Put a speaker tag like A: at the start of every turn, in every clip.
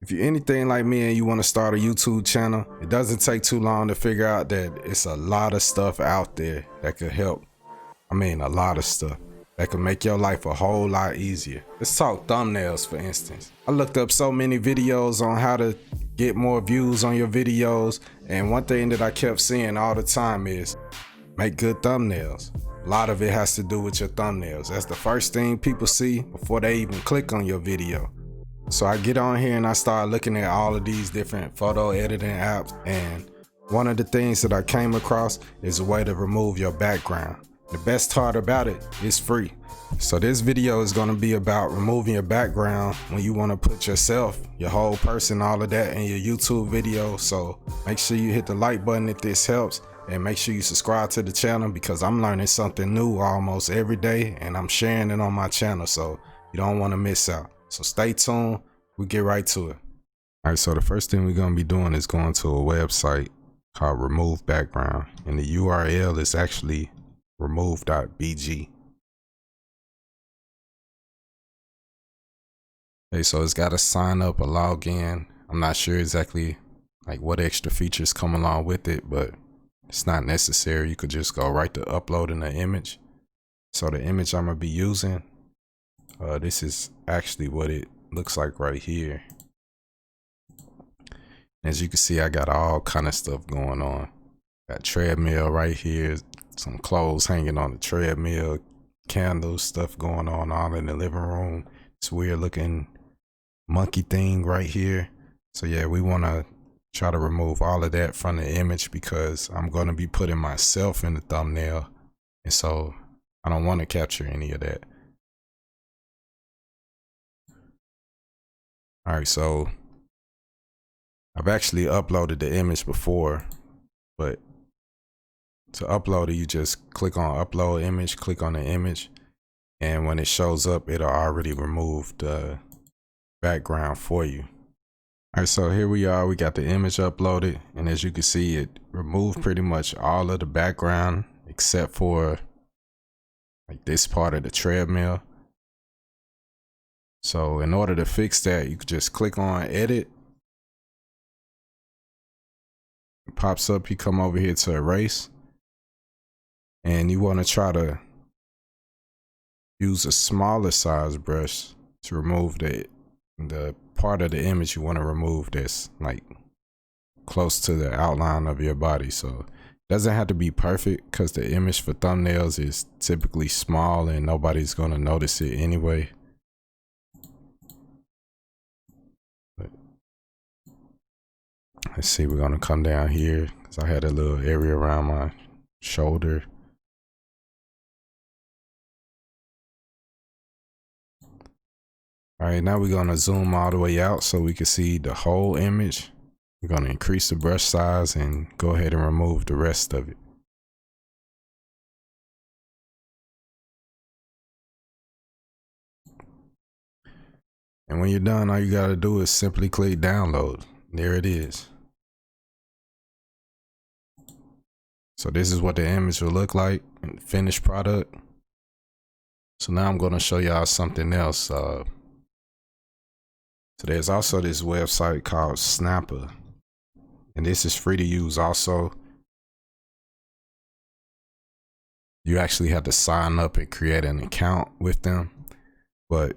A: If you're anything like me and you want to start a YouTube channel, it doesn't take too long to figure out that it's a lot of stuff out there that could help. I mean, a lot of stuff that could make your life a whole lot easier. Let's talk thumbnails, for instance. I looked up so many videos on how to get more views on your videos, and one thing that I kept seeing all the time is make good thumbnails. A lot of it has to do with your thumbnails. That's the first thing people see before they even click on your video. So I get on here and I start looking at all of these different photo editing apps, and one of the things that I came across is a way to remove your background. The best part about it is free. So this video is going to be about removing your background when you want to put yourself, your whole person, all of that in your YouTube video. So make sure you hit the like button if this helps, and make sure you subscribe to the channel because I'm learning something new almost every day and I'm sharing it on my channel, so you don't want to miss out. So stay tuned, we'll get right to it. All right, so the first thing we're gonna be doing is going to a website called Remove Background, and the URL is actually remove.bg. Okay, so it's got a sign up, a login. I'm not sure exactly like what extra features come along with it, but it's not necessary. You could just go right to uploading an image. So the image I'm gonna be using, this is actually what it looks like right here. As you can see, I got all kind of stuff going on. Got treadmill right here, some clothes hanging on the treadmill, candles, stuff going on all in the living room. This weird looking monkey thing right here. So yeah, we want to try to remove all of that from the image because I'm going to be putting myself in the thumbnail, and so I don't want to capture any of that. All right, so I've actually uploaded the image before, but to upload it, you just click on upload image, click on the image, and when it shows up, it'll already remove the background for you. All right, so here we are, we got the image uploaded, and as you can see, it removed pretty much all of the background except for like this part of the treadmill. So in order to fix that, you could just click on edit. It pops up, you come over here to erase, and you want to try to use a smaller size brush to remove the part of the image you want to remove that's like close to the outline of your body. So it doesn't have to be perfect because the image for thumbnails is typically small and nobody's going to notice it anyway. Let's see, we're gonna come down here because I had a little area around my shoulder. All right, now we're gonna zoom all the way out so we can see the whole image. We're gonna increase the brush size and go ahead and remove the rest of it. And when you're done, all you gotta do is simply click download. There it is. So this is what the image will look like in the finished product. So now I'm gonna show y'all something else. So there's also this website called Snappa, and this is free to use also. You actually have to sign up and create an account with them, but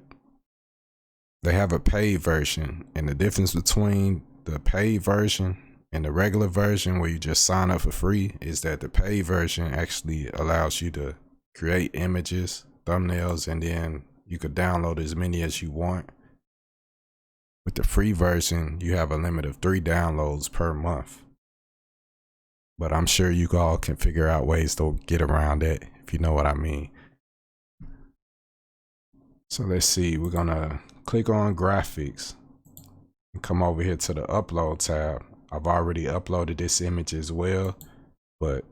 A: they have a paid version, and the difference between the paid version and the regular version where you just sign up for free is that the paid version actually allows you to create images, thumbnails, and then you could download as many as you want. With the free version, you have a limit of 3 downloads per month. But I'm sure you all can figure out ways to get around that, if you know what I mean. So let's see, we're gonna click on graphics and come over here to the upload tab. I've already uploaded this image as well, but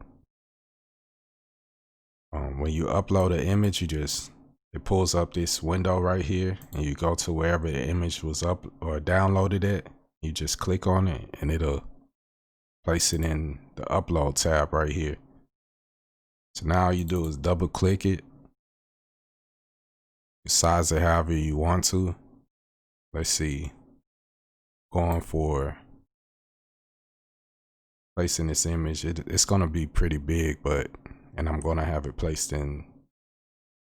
A: when you upload an image, it pulls up this window right here, and you go to wherever the image was up or downloaded at. You just click on it and it'll place it in the upload tab right here. So now all you do is double click it, size it however you want to. Let's see, going for placing this image, it's gonna be pretty big, and I'm gonna have it placed in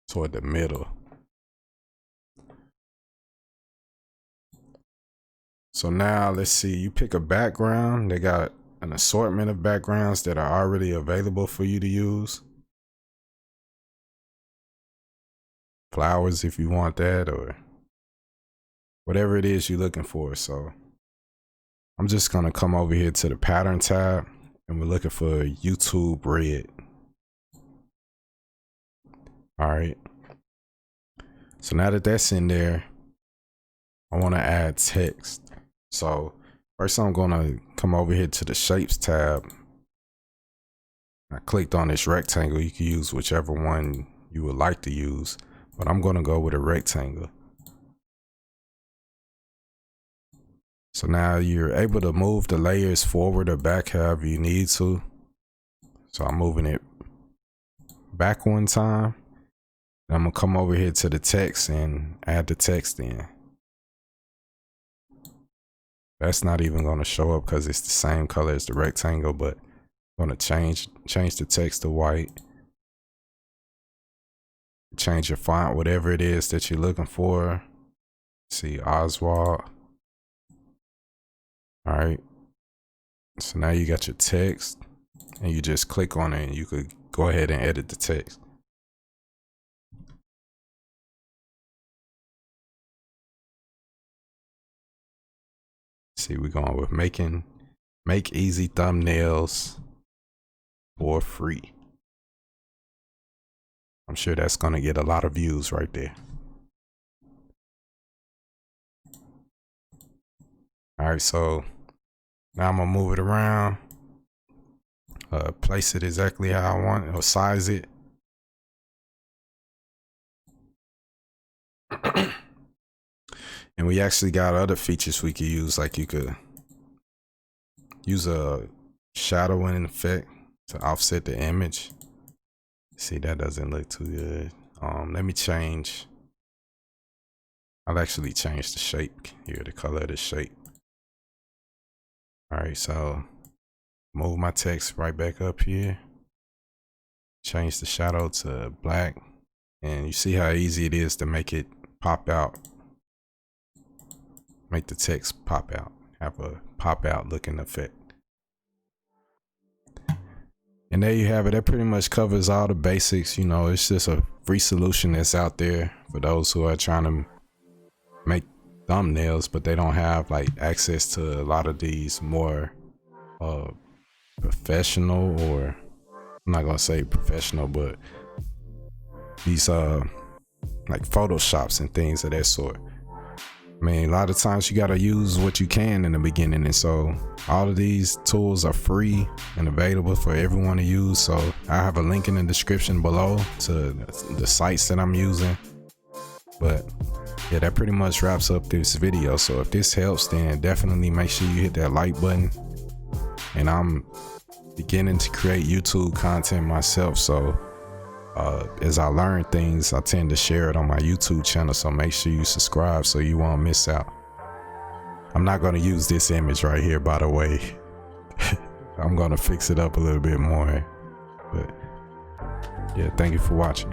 A: toward the middle. So now let's see, you pick a background. They got an assortment of backgrounds that are already available for you to use. Flowers if you want that, or whatever it is you're looking for. So I'm just gonna come over here to the pattern tab, and we're looking for YouTube red. All right. So now that that's in there, I want to add text. So first I'm gonna come over here to the shapes tab. I clicked on this rectangle. You can use whichever one you would like to use, but I'm gonna go with a rectangle. So now you're able to move the layers forward or back however you need to. So I'm moving it back one time. And I'm gonna come over here to the text and add the text in. That's not even gonna show up because it's the same color as the rectangle, but I'm gonna change the text to white. Change your font, whatever it is that you're looking for. See, Oswald. All right. So now you got your text, and you just click on it and you could go ahead and edit the text. See, we're going with make easy thumbnails for free. I'm sure that's going to get a lot of views right there. All right, so now I'm gonna move it around, place it exactly how I want it, or size it. And we actually got other features we could use, like you could use a shadowing effect to offset the image. See, that doesn't look too good. Let me change. I'll actually change the shape here, the color of the shape. All right, so move my text right back up here. Change the shadow to black, and you see how easy it is to make it pop out. Make the text pop out, have a pop out looking effect. And there you have it. That pretty much covers all the basics. You know, it's just a free solution that's out there for those who are trying to make thumbnails, but they don't have like access to a lot of these more professional, or I'm not gonna say professional, but these like Photoshops and things of that sort. I mean, a lot of times you gotta use what you can in the beginning, and so all of these tools are free and available for everyone to use. So I have a link in the description below to the sites that I'm using. But yeah, that pretty much wraps up this video. So if this helps, then definitely make sure you hit that like button. And I'm beginning to create YouTube content myself, so as I learn things, I tend to share it on my YouTube channel, so make sure you subscribe so you won't miss out. I'm not going to use this image right here, by the way. I'm going to fix it up a little bit more, but yeah, thank you for watching.